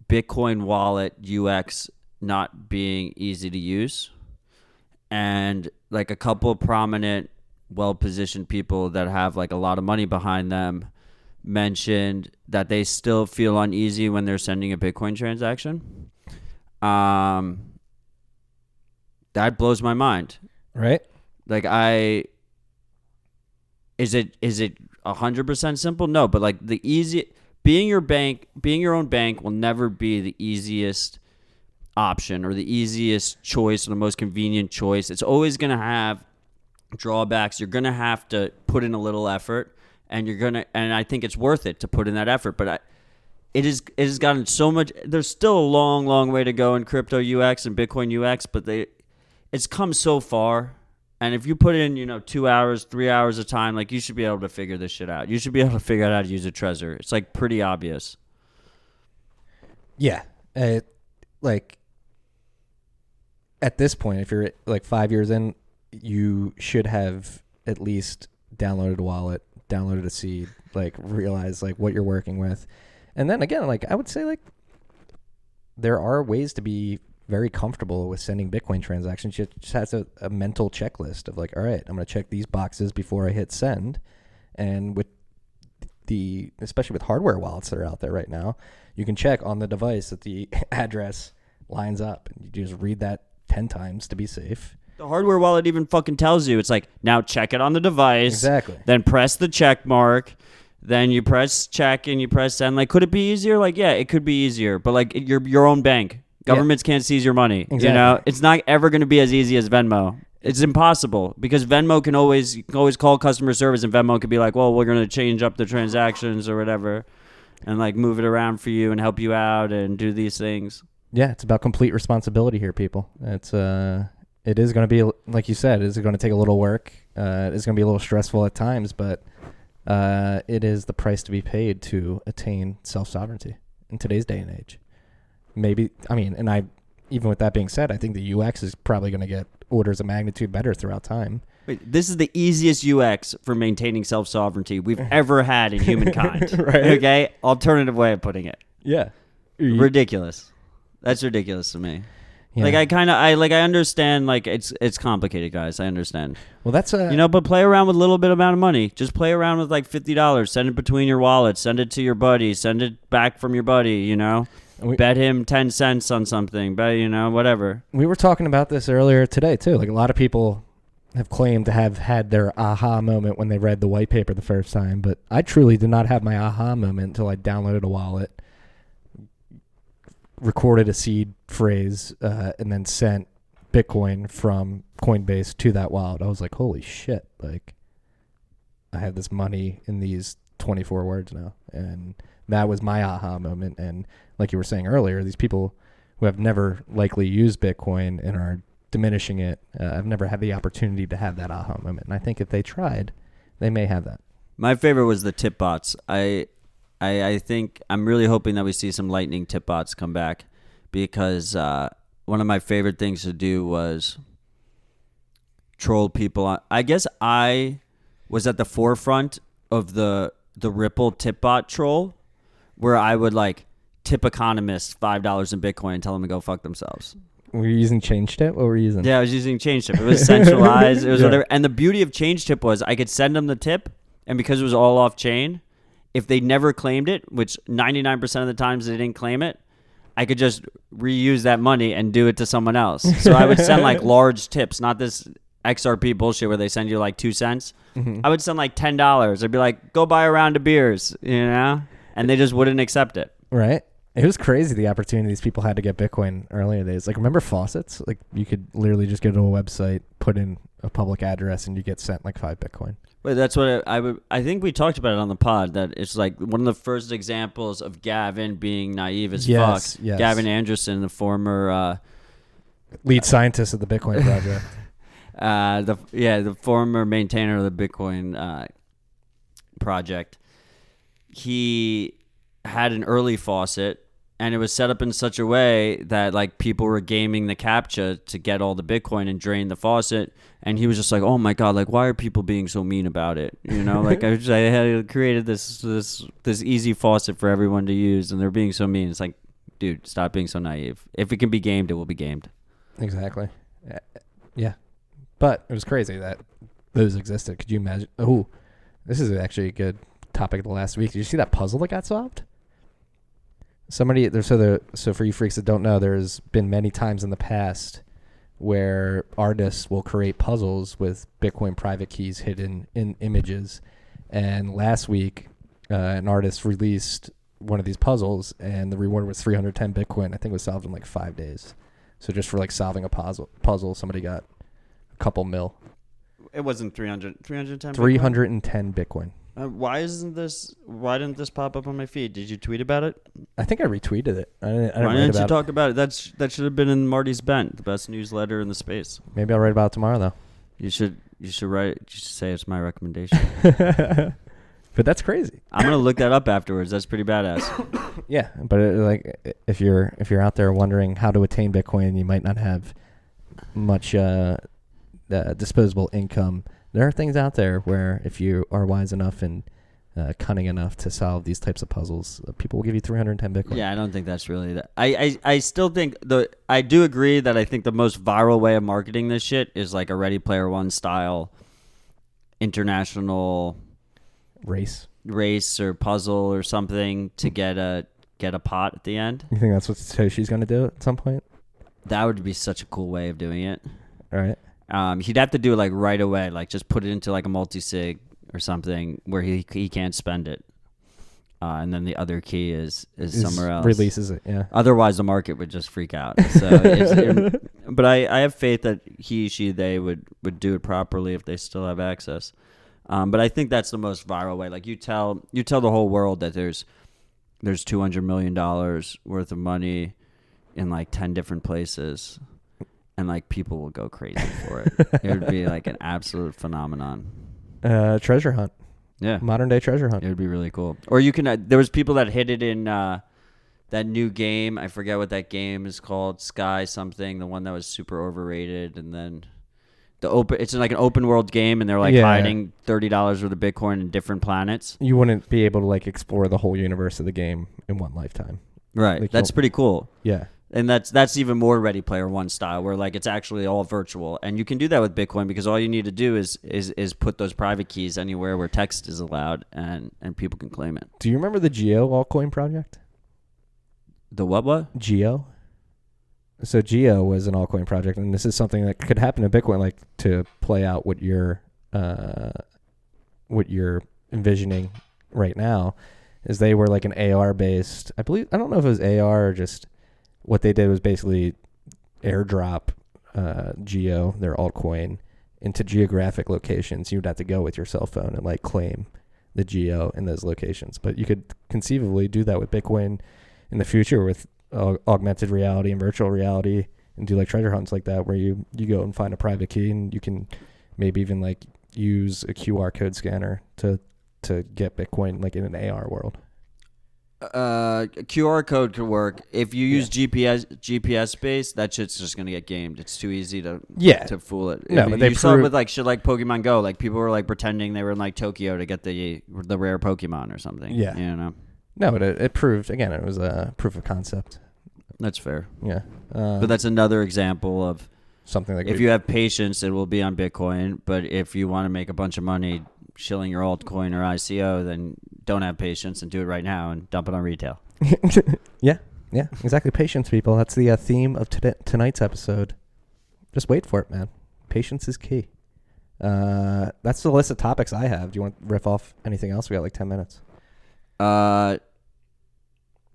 Bitcoin wallet UX not being easy to use. And like a couple of prominent, well-positioned people that have like a lot of money behind them mentioned that they still feel uneasy when they're sending a Bitcoin transaction. That blows my mind. Right? Like is it 100% simple? No, but like being your own bank will never be the easiest option or the easiest choice or the most convenient choice. It's always going to have drawbacks. You're going to have to put in a little effort, and and I think it's worth it to put in that effort. But it has gotten so much. There's still a long way to go in crypto UX and Bitcoin UX, but it's come so far. And if you put in 2 hours, 3 hours of time, like, you should be able to figure this shit out. You should be able to figure out how to use a Trezor. It's like pretty obvious. Yeah, like at this point, if you're like 5 years in, you should have at least downloaded a wallet, downloaded a seed, like realize like what you're working with. And then again, like I would say, like there are ways to be very comfortable with sending Bitcoin transactions. You just has a mental checklist of like, all right, I'm going to check these boxes before I hit send. And with especially with hardware wallets that are out there right now, you can check on the device that the address lines up, and you just read that 10 times to be safe. The hardware wallet even fucking tells you, it's like, now check it on the device. Exactly. Then press the check mark. Then you press check and you press send. Like, could it be easier? Like, yeah, it could be easier. But like, you're your own bank. Governments can't seize your money. Exactly. It's not ever going to be as easy as Venmo. It's impossible because Venmo can always call customer service, and Venmo could be like, well, we're going to change up the transactions or whatever, and like move it around for you and help you out and do these things. Yeah, it's about complete responsibility here, people. It is going to be, like you said, it's going to take a little work. It's going to be a little stressful at times, but it is the price to be paid to attain self-sovereignty in today's day and age. Maybe, even with that being said, I think the UX is probably going to get orders of magnitude better throughout time. Wait, this is the easiest UX for maintaining self-sovereignty we've ever had in humankind. Right? Okay? Alternative way of putting it. Yeah. Ridiculous. That's ridiculous to me. Yeah. Like, I understand, like, it's complicated, guys. I understand. Well, that's but play around with a little bit amount of money. Just play around with like $50. Send it between your wallets. Send it to your buddy. Send it back from your buddy, Bet him 10 cents on something. Bet, whatever. We were talking about this earlier today, too. Like, a lot of people have claimed to have had their aha moment when they read the white paper the first time, but I truly did not have my aha moment until I downloaded a wallet, recorded a seed phrase, and then sent Bitcoin from Coinbase to that wallet. I was like, holy shit, like, I have this money in these 24 words now. And that was my aha moment. And like you were saying earlier, these people who have never likely used Bitcoin and are diminishing it, I've never had the opportunity to have that aha moment. And I think if they tried, they may have that. My favorite was the tip bots. I think I'm really hoping that we see some Lightning tip bots come back, because one of my favorite things to do was troll people. I guess I was at the forefront of the Ripple tip bot troll, where I would like tip economists $5 in Bitcoin and tell them to go fuck themselves. Were you using ChangeTip? What were you using? Yeah, I was using ChangeTip. It was centralized. It was whatever. And the beauty of ChangeTip was I could send them the tip, and because it was all off chain, if they never claimed it, which 99% of the times they didn't claim it, I could just reuse that money and do it to someone else. So I would send like large tips, not this XRP bullshit where they send you like 2 cents. Mm-hmm. I would send like $10. I'd be like, go buy a round of beers, and they just wouldn't accept it. Right. It was crazy the opportunities people had to get Bitcoin earlier days. Like, remember faucets? Like, you could literally just go to a website, put in a public address, and you get sent like 5 Bitcoin. But that's what I think we talked about it on the pod, that it's like one of the first examples of Gavin being naive as fuck. Yes. Gavin Anderson, the former lead scientist of the Bitcoin project. the former maintainer of the Bitcoin project. He had an early faucet, and it was set up in such a way that like people were gaming the CAPTCHA to get all the Bitcoin and drain the faucet. And he was just like, oh my God, like, why are people being so mean about it? Like I had created this easy faucet for everyone to use, and they're being so mean. It's like, dude, stop being so naive. If it can be gamed, it will be gamed. Exactly. Yeah. But it was crazy that those existed. Could you imagine? Oh, this is actually a good topic of the last week. Did you see that puzzle that got solved? So for you freaks that don't know, there's been many times in the past where artists will create puzzles with Bitcoin private keys hidden in images. And last week, an artist released one of these puzzles, and the reward was 310 Bitcoin. I think it was solved in like 5 days. So just for like solving a puzzle, somebody got a couple mil. It wasn't 310 310 Bitcoin. Why didn't this pop up on my feed? Did you tweet about it? I think I retweeted it. I didn't Why write didn't you about talk about it? That should have been in Marty's Bent, the best newsletter in the space. it. Maybe I'll write about it tomorrow, though. You should write. You should say it's my recommendation. But that's crazy. I'm gonna look that up afterwards. That's pretty badass. Yeah, but if you're out there wondering how to attain Bitcoin, you might not have much disposable income. There are things out there where if you are wise enough and cunning enough to solve these types of puzzles, people will give you 310 Bitcoin. Yeah, I don't think that's really that. I still think I do agree that I think the most viral way of marketing this shit is like a Ready Player One style international race or puzzle or something to get a pot at the end. You think that's what Satoshi's going to do at some point? That would be such a cool way of doing it. All right. He'd have to do it like right away, like just put it into like a multi-sig or something where he can't spend it. And then the other key is somewhere else. Releases it, yeah. Otherwise, the market would just freak out. So, but I have faith that they would do it properly if they still have access. But I think that's the most viral way. Like you tell the whole world that there's $200 million worth of money in like 10 different places, and like people will go crazy for it. It would be like an absolute phenomenon. Treasure hunt. Yeah. Modern day treasure hunt. It would be really cool. Or you can, there was people that hit it in that new game. I forget what that game is called. Sky something. The one that was super overrated. And then it's like an open world game, and they're like hiding $30 worth of Bitcoin in different planets. You wouldn't be able to like explore the whole universe of the game in one lifetime. Right. Like, that's pretty cool. Yeah. And that's even more Ready Player One style, where like it's actually all virtual, and you can do that with Bitcoin because all you need to do is put those private keys anywhere where text is allowed, and people can claim it. Do you remember the Geo altcoin project? The what? Geo. So Geo was an altcoin project, and this is something that could happen to Bitcoin, like to play out what you're envisioning right now. Is they were like an AR based. I don't know if it was AR or just. What they did was basically airdrop Geo, their altcoin, into geographic locations. You'd have to go with your cell phone and like claim the Geo in those locations. But you could conceivably do that with Bitcoin in the future with augmented reality and virtual reality, and do like treasure hunts like that where you go and find a private key, and you can maybe even like use a QR code scanner to get Bitcoin like in an AR world. QR code could work. If you use GPS based, that shit's just gonna get gamed. It's too easy to fool it. No, but they saw it with like shit like Pokemon Go. Like people were like pretending they were in like Tokyo to get the rare Pokemon or something. Yeah, you know. No, but it proved again. It was a proof of concept. That's fair. Yeah, but that's another example of something like if you have patience, it will be on Bitcoin. But if you want to make a bunch of money shilling your altcoin or ICO, then don't have patience and do it right now and dump it on retail. Yeah, exactly. Patience, people. That's the theme of tonight's episode. Just wait for it, man. Patience is key. That's the list of topics I have. Do you want to riff off anything else? We got like 10 minutes.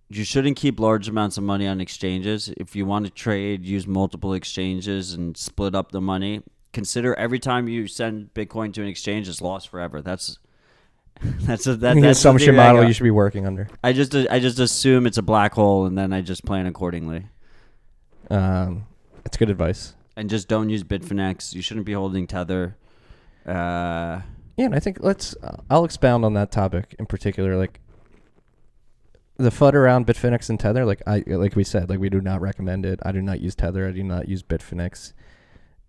You shouldn't keep large amounts of money on exchanges. If you want to trade, use multiple exchanges and split up the money. Consider every time you send Bitcoin to an exchange, it's lost forever. That's the assumption model you should be working under. I just assume it's a black hole, and then I just plan accordingly. That's good advice. And just don't use Bitfinex. You shouldn't be holding Tether. Yeah, and I think I'll expound on that topic in particular. Like the FUD around Bitfinex and Tether. Like we said, we do not recommend it. I do not use Tether. I do not use Bitfinex.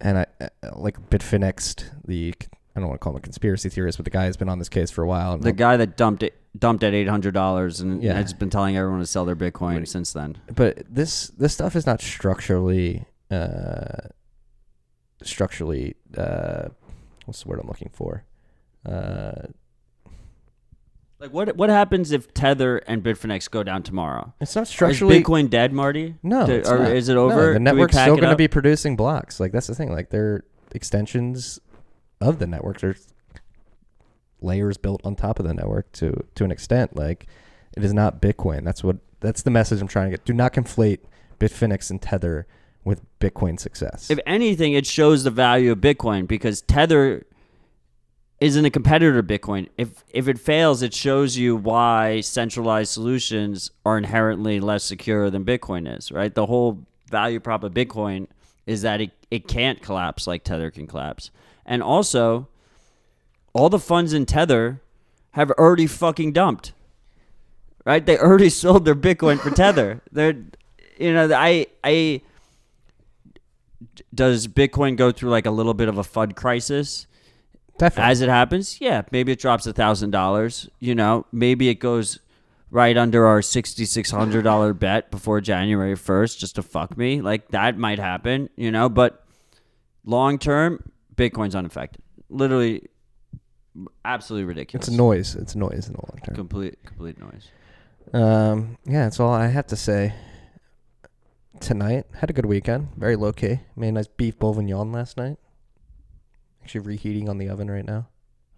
And I like Bitfinex, I don't want to call him a conspiracy theorist, but the guy has been on this case for a while. The guy that dumped at $800 and has been telling everyone to sell their Bitcoin since then. But this stuff is not structurally what's the word I'm looking for? Like what happens if Tether and Bitfinex go down tomorrow? It's not structurally. Is Bitcoin dead, Marty? No, it's or not. Is it over? No, the network's still going to be producing blocks. Like that's the thing. Like they're extensions of the network. There's layers built on top of the network to an extent. Like it is not Bitcoin. That's the message I'm trying to get. Do not conflate Bitfinex and Tether with Bitcoin success. If anything, it shows the value of Bitcoin because Tether isn't a competitor to Bitcoin. If it fails, it shows you why centralized solutions are inherently less secure than Bitcoin is, right? The whole value prop of Bitcoin is that it can't collapse like Tether can collapse. And also, all the funds in Tether have already fucking dumped, right? They already sold their Bitcoin for Tether. They're, does Bitcoin go through like a little bit of a FUD crisis? Definitely. As it happens, yeah, maybe it drops $1,000. Maybe it goes right under our $6,600 bet before January 1st just to fuck me. Like that might happen, But long term, Bitcoin's unaffected. Literally, absolutely ridiculous. It's noise. It's noise in the long term. Complete noise. Yeah, that's all I have to say. Tonight, had a good weekend. Very low key. Made a nice beef bourguignon last night. Actually reheating on the oven right now.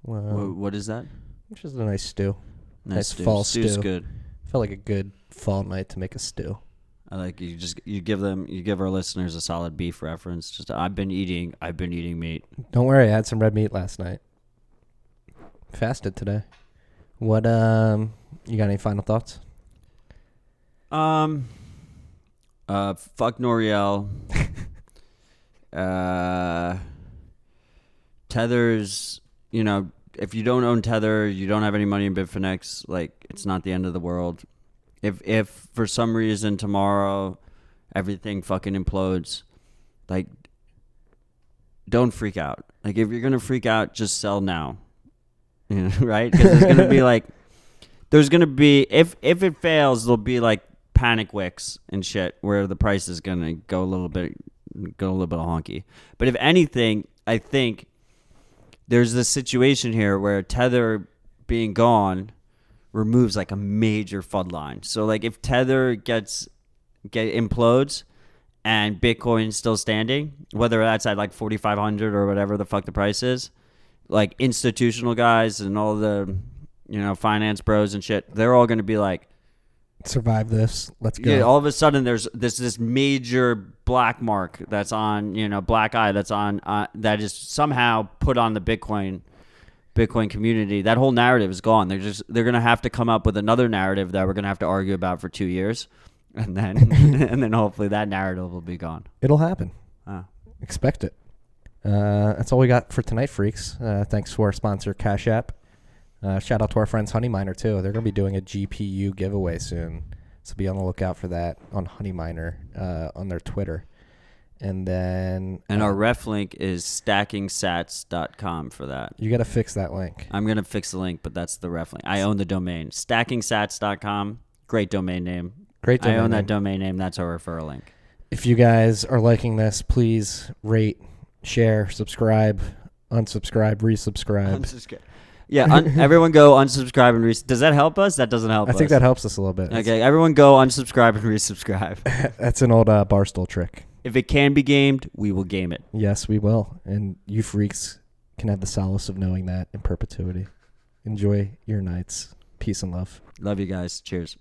What is that? Which is a nice stew. Nice stew. fall Stew's stew. good. Felt like a good fall night to make a stew. I like you give our listeners a solid beef reference. Just I've been eating meat. Don't worry, I had some red meat last night. Fasted today. What you got any final thoughts? Fuck Noriel. Tether's, if you don't own Tether, you don't have any money in Bitfinex, like it's not the end of the world. If for some reason tomorrow everything fucking implodes, like don't freak out. Like if you're gonna freak out, just sell now. Right? Because there's gonna be if it fails, there'll be like panic wicks and shit where the price is gonna go a little bit honky. But if anything, I think there's this situation here where Tether being gone removes like a major FUD line. So like if Tether implodes and Bitcoin's still standing, whether that's at like 4,500 or whatever the fuck the price is, like institutional guys and all the finance bros and shit, they're all going to be like, survive this. Let's go. Yeah, all of a sudden there's this major black mark that's on, black eye that's on that is somehow put on the Bitcoin community. That whole narrative is gone. They're going to have to come up with another narrative that we're going to have to argue about for 2 years. And then and then hopefully that narrative will be gone. It'll happen. Oh. Expect it. That's all we got for tonight, freaks. Thanks to our sponsor, Cash App. Shout out to our friends Honey Miner too. They're going to be doing a GPU giveaway soon, so be on the lookout for that on Honey Miner on their Twitter. And then our ref link is stackingsats.com for that. You got to fix that link. I'm going to fix the link, but that's the ref link. I own the domain. Stackingsats.com. Great domain name. I own that domain name. That's our referral link. If you guys are liking this, please rate, share, subscribe, unsubscribe, resubscribe. Yeah, everyone go unsubscribe and resubscribe. Does that help us? That doesn't help us. I think that helps us a little bit. Okay, everyone go unsubscribe and resubscribe. That's an old Barstool trick. If it can be gamed, we will game it. Yes, we will. And you freaks can have the solace of knowing that in perpetuity. Enjoy your nights. Peace and love. Love you guys. Cheers.